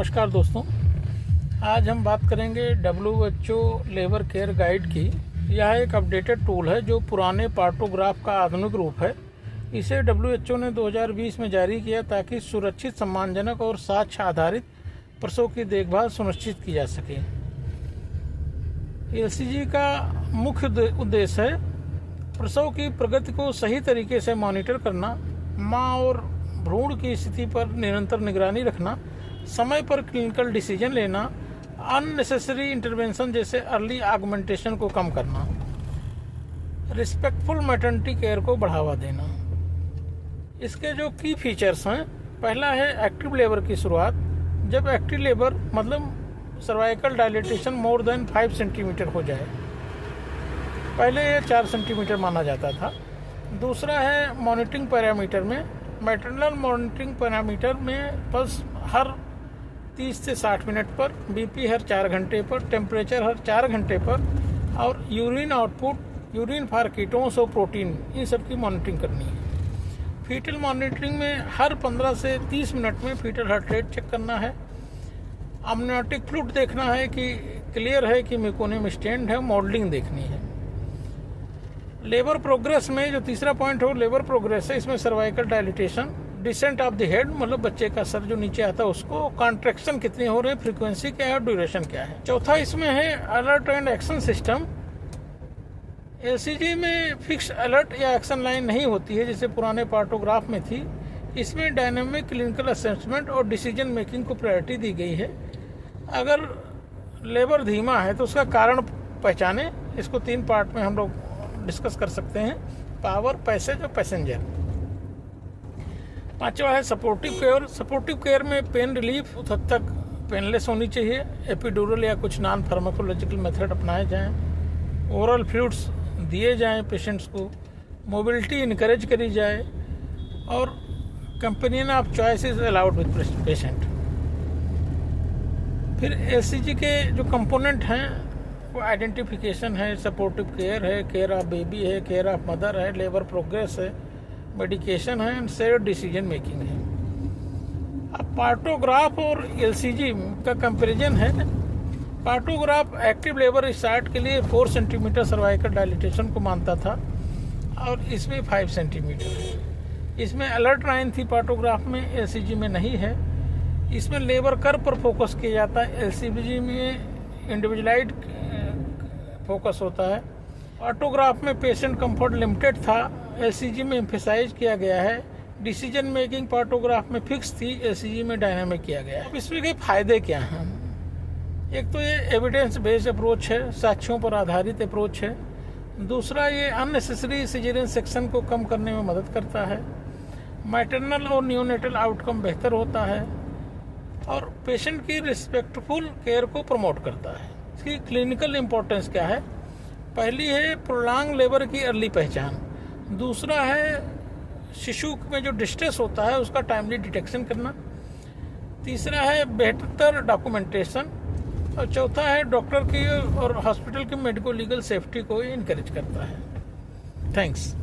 नमस्कार दोस्तों, आज हम बात करेंगे WHO लेबर केयर गाइड की। यह एक अपडेटेड टूल है जो पुराने पार्टोग्राफ का आधुनिक रूप है। इसे WHO ने 2020 में जारी किया ताकि सुरक्षित, सम्मानजनक और साक्ष्य आधारित प्रसव की देखभाल सुनिश्चित की जा सके। LCG का मुख्य उद्देश्य है प्रसव की प्रगति को सही तरीके से मॉनिटर करना, माँ और भ्रूण की स्थिति पर निरंतर निगरानी रखना, समय पर क्लिनिकल डिसीजन लेना, अननेसेसरी इंटरवेंशन जैसे अर्ली ऑगमेंटेशन को कम करना, रिस्पेक्टफुल मैटरनिटी केयर को बढ़ावा देना। इसके जो की फीचर्स हैं, पहला है एक्टिव लेबर की शुरुआत। जब एक्टिव लेबर मतलब cervical dilatation more than 5 centimetre हो जाए, पहले ये 4 सेंटीमीटर माना जाता था। दूसरा है मॉनिटरिंग पैरामीटर में, मैटरनल मॉनिटरिंग पैरामीटर में पल्स हर 30 से 60 मिनट पर, बीपी हर 4 घंटे पर, टेम्परेचर हर 4 घंटे पर और urine output, urine for ketones और प्रोटीन, इन सब की मॉनिटरिंग करनी है। फीटल मॉनिटरिंग में हर 15 से 30 मिनट में फीटल हार्ट रेट चेक करना है। अमनियोटिक फ्लूइड देखना है कि क्लियर है कि मेकोनियम स्टेंड है, मॉडलिंग देखनी है। लेबर प्रोग्रेस में जो तीसरा पॉइंट हो लेबर प्रोग्रेस है, इसमें cervical dilatation, descent of the head मतलब बच्चे का सर जो नीचे आता है उसको, कॉन्ट्रैक्शन कितनी हो रही है, फ्रीक्वेंसी क्या है और ड्यूरेशन क्या है। चौथा इसमें है alert and action system. LCG में फिक्स अलर्ट या एक्शन लाइन नहीं होती है जैसे पुराने पार्टोग्राफ में थी। इसमें डायनेमिक क्लिनिकल असेसमेंट और डिसीजन मेकिंग को प्रायोरिटी दी गई है। अगर लेबर धीमा है तो उसका कारण पहचाने। इसको 3 पार्ट में हम लोग डिस्कस कर सकते हैं, पावर, पैसेज और पैसेंजर। पांचवा है सपोर्टिव केयर। सपोर्टिव केयर में पेन रिलीफ उस हद तक पेनलेस होनी चाहिए, एपिड्यूरल या कुछ नॉन फार्माकोलॉजिकल मेथड अपनाए जाएं, ओरल फ्लूइड्स दिए जाएं पेशेंट्स को, मोबिलिटी इनकरेज करी जाए और companion of choice is allowed with patient. फिर LCG के जो कंपोनेंट हैं वो आइडेंटिफिकेशन है, सपोर्टिव केयर है, केयर ऑफ बेबी है, केयर ऑफ मदर है, लेबर प्रोग्रेस है, मेडिकेशन है एंड शेयर्ड डिसीजन मेकिंग है। अब पार्टोग्राफ और LCG का कंपैरिजन है। पार्टोग्राफ एक्टिव लेबर स्टार्ट के लिए 4 सेंटीमीटर सर्वाइकल डायलिटेशन को मानता था और इसमें 5 सेंटीमीटर है। इसमें अलर्ट लाइन थी पार्टोग्राफ में, LCG में नहीं है। इसमें लेबर कर्व पर फोकस किया जाता है, LCG में इंडिविजुअलाइज्ड फोकस होता है। ऑटोग्राफ में पेशेंट कंफर्ट लिमिटेड था, LCG में एम्फेसाइज किया गया है। डिसीजन मेकिंग पार्टोग्राफ में फिक्स थी, LCG में डायनामिक किया गया है। इसमें के फायदे क्या हैं? एक तो ये एविडेंस बेस्ड अप्रोच है, साक्ष्यों पर आधारित अप्रोच है। दूसरा, ये अननेसेसरी सिजेरियन सेक्शन को कम करने में मदद करता है। मैटरनल और न्यूनेटल आउटकम बेहतर होता है और पेशेंट की रिस्पेक्टफुल केयर को प्रमोट करता है। इसकी क्लिनिकल इम्पोर्टेंस क्या है? पहली है प्रोलॉन्ग लेबर की अर्ली पहचान। दूसरा है शिशु में जो डिस्ट्रेस होता है उसका टाइमली डिटेक्शन करना। तीसरा है बेहतर डॉक्यूमेंटेशन और चौथा है डॉक्टर की और हॉस्पिटल की मेडिको लीगल सेफ्टी को इनकरेज करता है। थैंक्स।